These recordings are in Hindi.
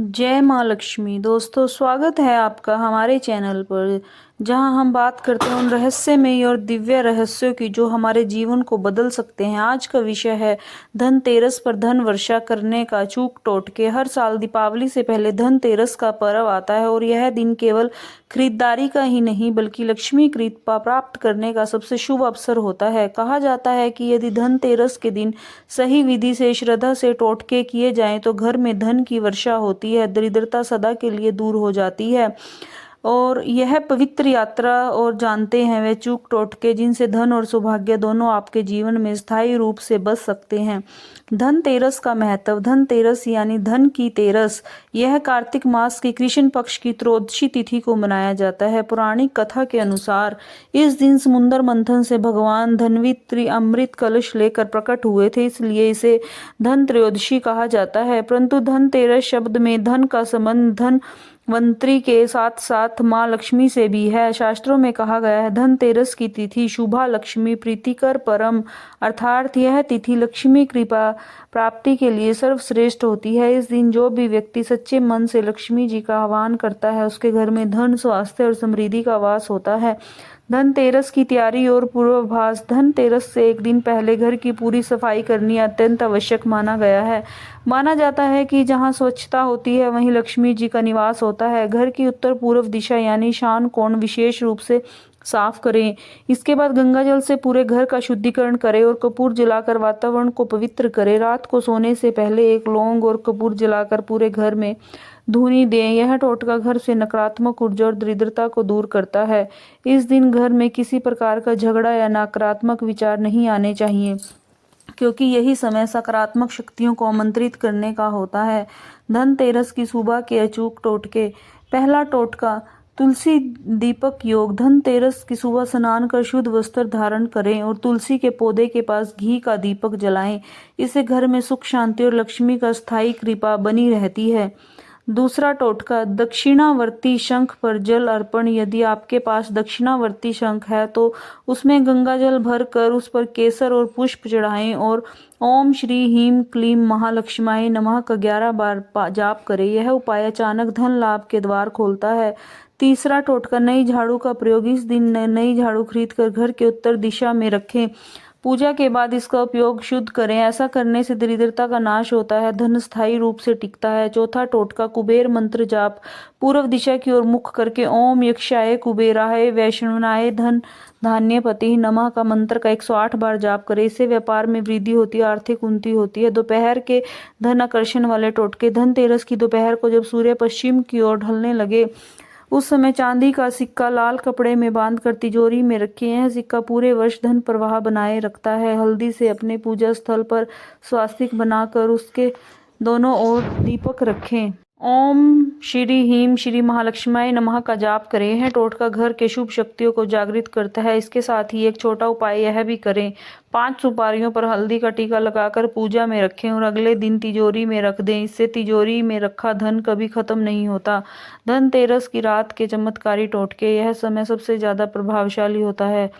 जय माँ लक्ष्मी। दोस्तों, स्वागत है आपका हमारे चैनल पर, जहां हम बात करते हैं उन रहस्यमयी और दिव्य रहस्यों की जो हमारे जीवन को बदल सकते हैं। आज का विषय है धनतेरस पर धन वर्षा करने का चूक टोटके। हर साल दीपावली से पहले धनतेरस का पर्व आता है और यह दिन केवल खरीदारी का ही नहीं बल्कि लक्ष्मी कृपा प्राप्त करने का सबसे शुभ अवसर होता है। कहा जाता है कि यदि धनतेरस के दिन सही विधि से श्रद्धा से टोटके किए जाएं तो घर में धन की वर्षा होती है, दरिद्रता सदा के लिए दूर हो जाती है। और यह पवित्र यात्रा और जानते हैं वे चूक टोटके जिनसे धन और सौभाग्य दोनों आपके जीवन में स्थायी रूप से बस सकते हैं। धनतेरस का महत्व। धनतेरस यानी धन की तेरस, यह कार्तिक मास की कृष्ण पक्ष की त्रयोदशी तिथि को मनाया जाता है। पौराणिक कथा के अनुसार इस दिन समुद्र मंथन से भगवान धन्वंतरि अमृत कलश लेकर प्रकट हुए थे, इसलिए इसे धन त्रयोदशी कहा जाता है। परंतु धनतेरस शब्द में धन का संबंध धनवंतरि के साथ साथ माँ लक्ष्मी से भी है। शास्त्रों में कहा गया है, धनतेरस की तिथि शुभा लक्ष्मी प्रीतिकर परम, अर्थात यह तिथि लक्ष्मी कृपा प्राप्ति के लिए सर्वश्रेष्ठ होती है। इस दिन जो भी व्यक्ति सच्चे मन से लक्ष्मी जी का आह्वान करता है उसके घर में धन, स्वास्थ्य और समृद्धि का वास होता है। धनतेरस की तैयारी और पूर्वाभास। धनतेरस से एक दिन पहले घर की पूरी सफाई करनी अत्यंत आवश्यक माना गया है। माना जाता है कि जहां स्वच्छता होती है वहीं लक्ष्मी जी का निवास होता है। घर की उत्तर पूर्व दिशा यानी ईशान कोण विशेष रूप से साफ करें। इसके बाद गंगा जल से पूरे घर का शुद्धिकरण करें और कपूर जलाकर वातावरण को पवित्र करें। रात को सोने से पहले एक लौंग और कपूर जलाकर पूरे घर में धूनी दें। यह टोटका घर से नकारात्मक ऊर्जा और दरिद्रता को दूर करता है। इस दिन घर में किसी प्रकार का झगड़ा या नकारात्मक विचार नहीं आने चाहिए, क्योंकि यही समय सकारात्मक शक्तियों को आमंत्रित करने का होता है। धनतेरस की सुबह के अचूक टोटके। पहला टोटका, तुलसी दीपक योग। धनतेरस की सुबह स्नान कर शुद्ध वस्त्र धारण करें और तुलसी के पौधे के पास घी का दीपक जलाएं। इससे घर में सुख, शांति और लक्ष्मी का स्थायी कृपा बनी रहती है। दूसरा टोटका, दक्षिणावर्ती शंख पर जल अर्पण। यदि आपके पास दक्षिणावर्ती शंख है तो उसमें गंगा जल भर कर उस पर केसर और पुष्प चढ़ाएं और ओम श्री ह्रीं क्लीं महालक्ष्म्याय नमः का 11 बार जाप करें। यह उपाय अचानक धन लाभ के द्वार खोलता है। तीसरा टोटका, नई झाड़ू का प्रयोग। इस दिन नई झाड़ू खरीद कर घर के उत्तर दिशा में रखें। पूजा के बाद इसका उपयोग शुद्ध करें। ऐसा करने से दरिद्रता का नाश होता है, धन स्थायी रूप से टिकता है। चौथा टोटका, कुबेर मंत्र जाप। पूर्व दिशा की ओर मुख करके ओम यक्षाय कुबेराय वैष्णवाय धन धान्यपति नमः का मंत्र का 108 बार जाप करें। इससे व्यापार में वृद्धि होती है, आर्थिक उन्नति होती है। दोपहर के धन आकर्षण वाले टोटके। धनतेरस की दोपहर को जब सूर्य पश्चिम की ओर ढलने लगे उस समय चांदी का सिक्का लाल कपड़े में बांधकर तिजोरी में रखें। यह सिक्का पूरे वर्ष धन प्रवाह बनाए रखता है। हल्दी से अपने पूजा स्थल पर स्वास्तिक बनाकर उसके दोनों ओर दीपक रखें। ओम श्री ह्रीं श्री महालक्ष्म्याय नमः का जाप करें। यह टोटका घर के शुभ शक्तियों को जागृत करता है। इसके साथ ही एक छोटा उपाय यह भी करें, 5 सुपारियों पर हल्दी का टीका लगाकर पूजा में रखें और अगले दिन तिजोरी में रख दें। इससे तिजोरी में रखा धन कभी खत्म नहीं होता। धनतेरस की रात के चमत्कारी टोटके। यह समय सबसे ज्यादा प्रभावशाली होता है।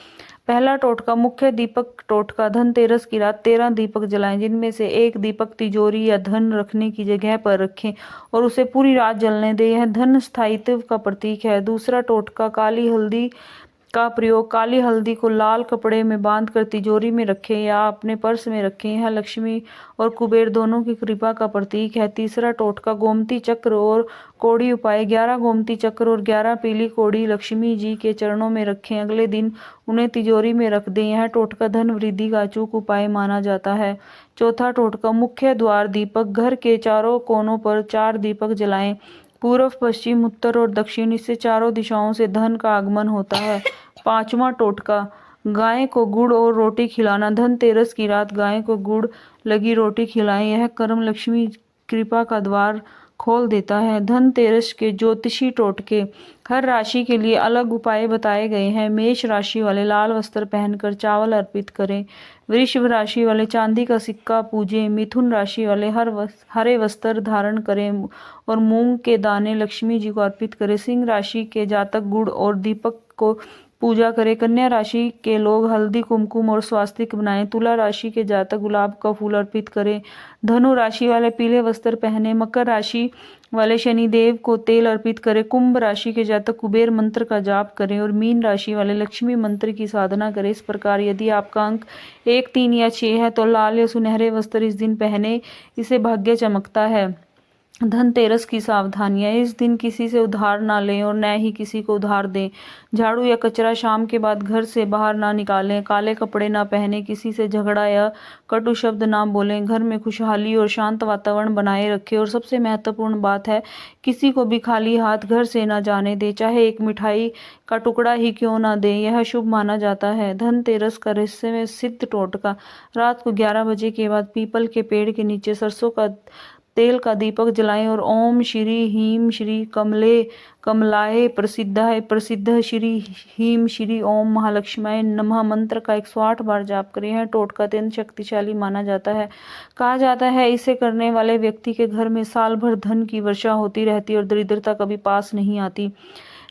पहला टोटका, मुख्य दीपक टोटका। धनतेरस की रात 13 दीपक जलाएं, जिनमें से एक दीपक तिजोरी या धन रखने की जगह पर रखें और उसे पूरी रात जलने दें। यह धन स्थायित्व का प्रतीक है। दूसरा टोटका, काली हल्दी का प्रयोग। काली हल्दी को लाल कपड़े में बांधकर तिजोरी में रखें या अपने पर्स में रखें। यह लक्ष्मी और कुबेर दोनों की कृपा का प्रतीक है। तीसरा टोटका, गोमती चक्र और कौड़ी उपाय। 11 गोमती चक्र और 11 पीली कौड़ी लक्ष्मी जी के चरणों में रखें। अगले दिन उन्हें तिजोरी में रख दें। यह टोटका धन वृद्धि का अचूक उपाय माना जाता है। चौथा टोटका, मुख्य द्वार दीपक। घर के चारों कोनों पर 4 दीपक जलाएं, पूर्व, पश्चिम, उत्तर और दक्षिण। इससे चारों दिशाओं से धन का आगमन होता है। पांचवा टोटका, गाय को गुड़ और रोटी खिलाना। धनतेरस की रात गाय को गुड़ लगी रोटी खिलाएं। यह कर्म लक्ष्मी कृपा का द्वार खोल देता है। धनतेरस के ज्योतिषी टोटके। हर राशि के लिए अलग उपाय बताए गए हैं। मेष राशि वाले लाल वस्त्र पहनकर चावल अर्पित करें। वृषभ राशि वाले चांदी का सिक्का पूजें। मिथुन राशि वाले हरे वस्त्र धारण करें और मूंग के दाने लक्ष्मी जी को अर्पित करें। सिंह राशि के जातक गुड़ और दीपक को पूजा करें। कन्या राशि के लोग हल्दी कुमकुम और स्वास्तिक बनाएं। तुला राशि के जातक गुलाब का फूल अर्पित करें। धनु राशि वाले पीले वस्त्र पहने। मकर राशि वाले शनिदेव को तेल अर्पित करें। कुंभ राशि के जातक कुबेर मंत्र का जाप करें और मीन राशि वाले लक्ष्मी मंत्र की साधना करें। इस प्रकार यदि आपका अंक 1, 3 या 6 है तो लाल या सुनहरे वस्त्र इस दिन पहने, इससे भाग्य चमकता है। धनतेरस की सावधानियां, इस दिन किसी से उधार ना लें और न ही किसी को उधार दें। झाड़ू या कचरा शाम के बाद घर से बाहर ना निकालें। काले कपड़े ना पहने। किसी से झगड़ा या कटु शब्द ना बोलें। घर में खुशहाली और शांत वातावरण बनाए रखें। और सबसे महत्वपूर्ण बात है, किसी को भी खाली हाथ घर से ना जाने दें, चाहे एक मिठाई का टुकड़ा ही क्यों ना दें, यह शुभ माना जाता है। धनतेरस का रहस्य में सिद्ध टोटका, रात को 11 बजे के बाद पीपल के पेड़ के नीचे सरसों का तेल का दीपक जलाएं और ओम श्री हीम श्री कमले कमलाय प्रसिद्ध श्री हीम श्री ओम महालक्ष्मी नमः मंत्र का 108 बार जाप करें। यह टोटका अत्यंत शक्तिशाली माना जाता है। कहा जाता है इसे करने वाले व्यक्ति के घर में साल भर धन की वर्षा होती रहती और दरिद्रता कभी पास नहीं आती।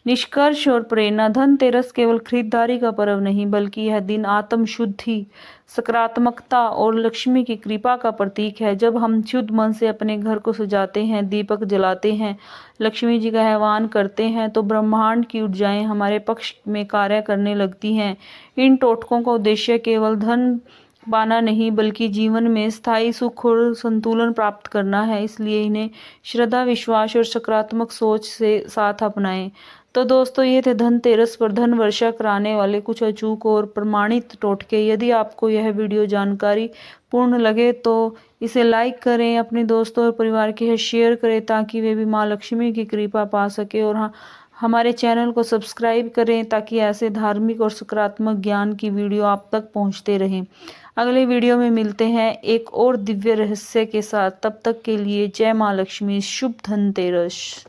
निष्कर्ष और प्रेरणा, धनतेरस केवल खरीदारी का पर्व नहीं बल्कि यह दिन आत्म शुद्धि, सकारात्मकता और लक्ष्मी की कृपा का प्रतीक है। जब हम शुद्ध मन से अपने घर को सजाते हैं, दीपक जलाते हैं, लक्ष्मी जी का आह्वान करते हैं तो ब्रह्मांड की ऊर्जाएं हमारे पक्ष में कार्य करने लगती हैं। इन टोटकों का उद्देश्य केवल धन पाना नहीं बल्कि जीवन में स्थायी सुख और संतुलन प्राप्त करना है। इसलिए इन्हें श्रद्धा, विश्वास और सकारात्मक सोच से साथ अपनाएं। तो दोस्तों, ये थे धनतेरस पर धन वर्षा कराने वाले कुछ अचूक और प्रमाणित टोटके। यदि आपको यह वीडियो जानकारी पूर्ण लगे तो इसे लाइक करें, अपने दोस्तों और परिवार के साथ शेयर करें ताकि वे भी माँ लक्ष्मी की कृपा पा सके। और हाँ, हमारे चैनल को सब्सक्राइब करें ताकि ऐसे धार्मिक और सकारात्मक ज्ञान की वीडियो आप तक पहुंचते रहें। अगले वीडियो में मिलते हैं एक और दिव्य रहस्य के साथ। तब तक के लिए जय माँ लक्ष्मी, शुभ धनतेरस।